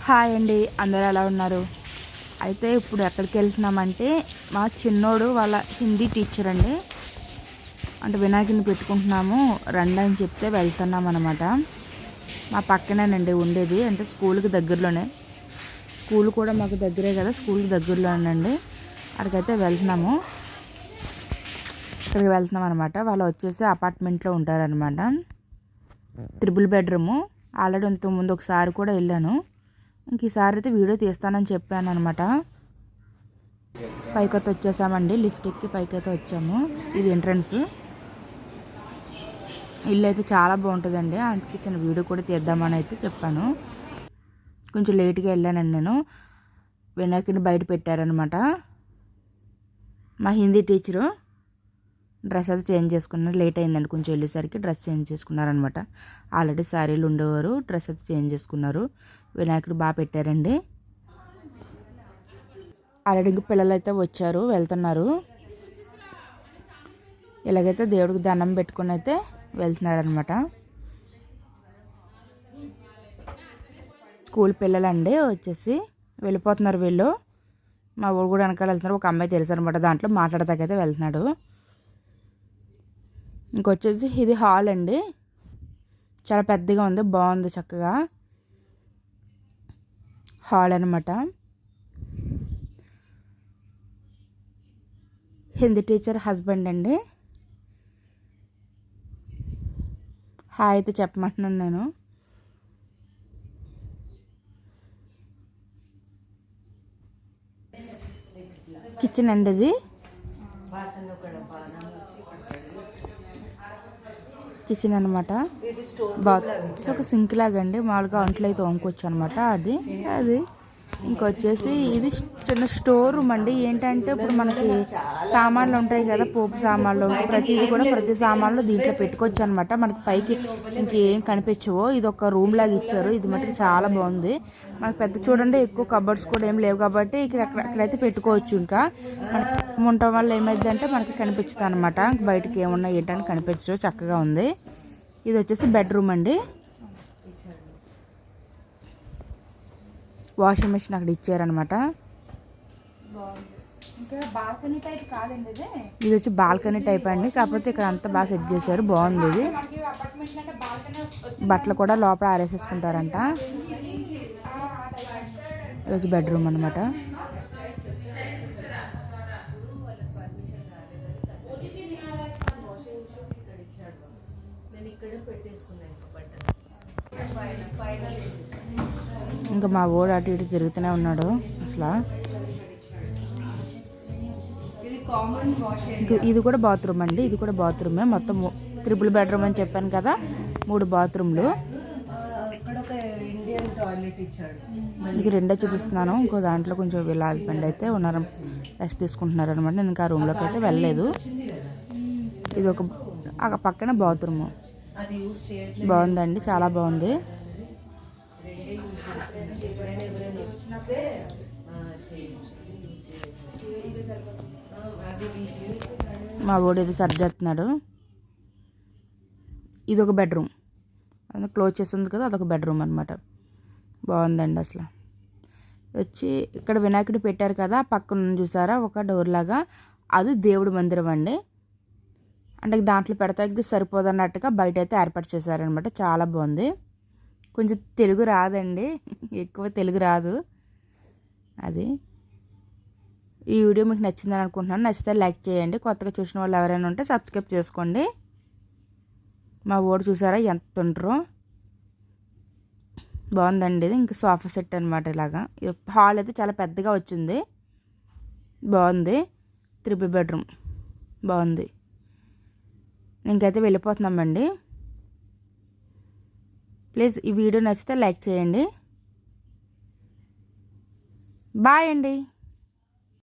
Hi అండి, అందరూ ఎలా ఉన్నారు? అయితే ఇప్పుడు ఎక్కడికి వెళ్తున్నామంటే మా చిన్నోడు వాళ్ళ హిందీ టీచర్ అండి. అంటే వినాయకుడిని పెట్టుకుంటున్నాము రండి అని చెప్తే వెళ్తున్నాం అనమాట. మా పక్కనేనండి ఉండేది, అంటే స్కూల్కి దగ్గరలోనే. స్కూల్ కూడా మాకు దగ్గరే కదా, స్కూల్కి దగ్గరలోనండి. అక్కడికైతే వెళ్తున్నాము. ఇక్కడికి వెళ్తున్నాం అనమాట. వాళ్ళు వచ్చేసి అపార్ట్మెంట్లో ఉంటారనమాట. 3 బెడ్రూము. ఆల్రెడీ ఇంతకుముందు ఒకసారి కూడా వెళ్ళాను. ఇంక ఈసారి అయితే వీడియో తీస్తానని చెప్పాను అనమాట. పైకైతే వచ్చేసామండి, లిఫ్ట్ ఎక్కి పైకైతే వచ్చాము. ఇది ఎంట్రన్స్. ఇల్లు అయితే చాలా బాగుంటుందండి, అందుకే చిన్న వీడియో కూడా తీద్దామని అయితే చెప్పాను. కొంచెం లేట్గా వెళ్ళానండి నేను. వినాయకుడిని బయట పెట్టారనమాట. మా హిందీ టీచరు డ్రెస్ అయితే చేంజ్ చేసుకున్నారు. లేట్ అయిందండి కొంచెం వెళ్ళేసరికి. డ్రెస్ చేంజ్ చేసుకున్నారనమాట. ఆల్రెడీ శారీలు ఉండేవారు, డ్రెస్ అయితే చేంజ్ చేసుకున్నారు. వినాయకుడు బాగా పెట్టారండి. ఆల్రెడీ ఇంక పిల్లలు అయితే వచ్చారు, వెళ్తున్నారు. ఇలాగైతే దేవుడికి దండం పెట్టుకుని అయితే వెళ్తున్నారనమాట. స్కూల్ పిల్లలండి వచ్చేసి వెళ్ళిపోతున్నారు వీళ్ళు. మా ఊరు కూడా వెనకాల వెళ్తున్నారు. ఒక అమ్మాయి తెలుసు అనమాట, దాంట్లో మాట్లాడతాకైతే వెళ్తున్నాడు. ఇంకొచ్చేసి ఇది హాల్ అండి, చాలా పెద్దగా ఉంది, బాగుంది, చక్కగా హాల్ అనమాట. హిందీ టీచర్ హస్బెండ్ అండి. హాయ్ అయితే చెప్పమంటున్నాను నేను. కిచెన్ అండి ఇది. కిచెన్ అనమాట. ఒక సింక్ లాగా అండి, మామూలుగా వంటలు అయితే వంకొచ్చు అనమాట. అది ఇంకొచ్చేసి ఇది చిన్న స్టోర్ రూమ్ అండి. ఏంటంటే ఇప్పుడు మనకి సామాన్లు ఉంటాయి కదా, పోపు సామాన్లు, ప్రతిదీ కూడా ప్రతి సామాన్లు దీంట్లో పెట్టుకోవచ్చు అనమాట. మనకి పైకి ఇంకేం కనిపించవో. ఇది ఒక రూమ్ లాగా ఇచ్చారు. ఇది మటుకు చాలా బాగుంది. మనకి పెద్ద చూడండి, ఎక్కువ కబర్డ్స్ కూడా ఏం లేవు కాబట్టి ఇక్కడైతే పెట్టుకోవచ్చు. ఇంకా మనకి ఉండటం వల్ల ఏమైంది అంటే మనకి కనిపించదు అనమాట. బయటకి ఏమున్నా ఏంటని కనిపించదు, చక్కగా ఉంది. ఇది వచ్చేసి బెడ్రూమ్ అండి. వాషింగ్ మెషిన్ అక్కడ ఇచ్చారనమాట. ఇది వచ్చి బాల్కనీ టైప్ అండి, కాకపోతే ఇక్కడ అంతా బాగా సెట్ చేశారు, బాగుంది. ఇది బట్టలు కూడా లోపల ఆరేసేసుకుంటారంట. ఇది వచ్చి బెడ్రూమ్ అనమాట. ఇంకా మా ఓడు అటు ఇటు తిరుగుతూనే ఉన్నాడు అసలు. ఇది కూడా బాత్రూమ్ అండి, ఇది కూడా బాత్రూమే. మొత్తం 3 బెడ్రూమ్ అని చెప్పాను కదా, 3 బాత్రూమ్లు. ఇది రెండో చూపిస్తున్నాను. ఇంకో దాంట్లో కొంచెం వీళ్ళ హస్బెండ్ అయితే ఉన్నారు, రెస్ట్ తీసుకుంటున్నారు అనమాట. నేను ఇంకా రూమ్లోకి అయితే వెళ్ళలేదు. ఇది ఒక పక్కన బాత్రూమ్ బాగుందండి, చాలా బాగుంది. మా వాడు ఇది సర్దేస్తున్నాడు. ఇది ఒక బెడ్రూమ్, అది క్లోజ్ చేస్తుంది కదా, అదొక బెడ్రూమ్ అనమాట. బాగుందండి అసలు. వచ్చి ఇక్కడ వినాయకుడు పెట్టారు కదా, పక్కన చూసారా ఒక డోర్ లాగా, అది దేవుడి మందిరం అండి. అంటే దాంట్లో పెడతాకి సరిపోదన్నట్టుగా బయట అయితే ఏర్పాటు చేశారనమాట. చాలా బాగుంది. కొంచెం తెలుగు రాదండి, ఎక్కువ తెలుగు రాదు. అది ఈ వీడియో మీకు నచ్చిందని అనుకుంటున్నాను. నచ్చితే లైక్ చేయండి. కొత్తగా చూసిన వాళ్ళు ఎవరైనా ఉంటే సబ్స్క్రైబ్ చేసుకోండి. మా ఓడు చూసారా ఎంత ఉంటారో, బాగుందండి. ఇది ఇంకా సోఫా సెట్ అనమాట. ఇలాగా హాల్ అయితే చాలా పెద్దగా వచ్చింది, బాగుంది. 3 బెడ్రూమ్ బాగుంది. ఇంకైతే వెళ్ళిపోతున్నామండి. ప్లీజ్ ఈ వీడియో నచ్చితే లైక్ చేయండి. బాయ్ అండి.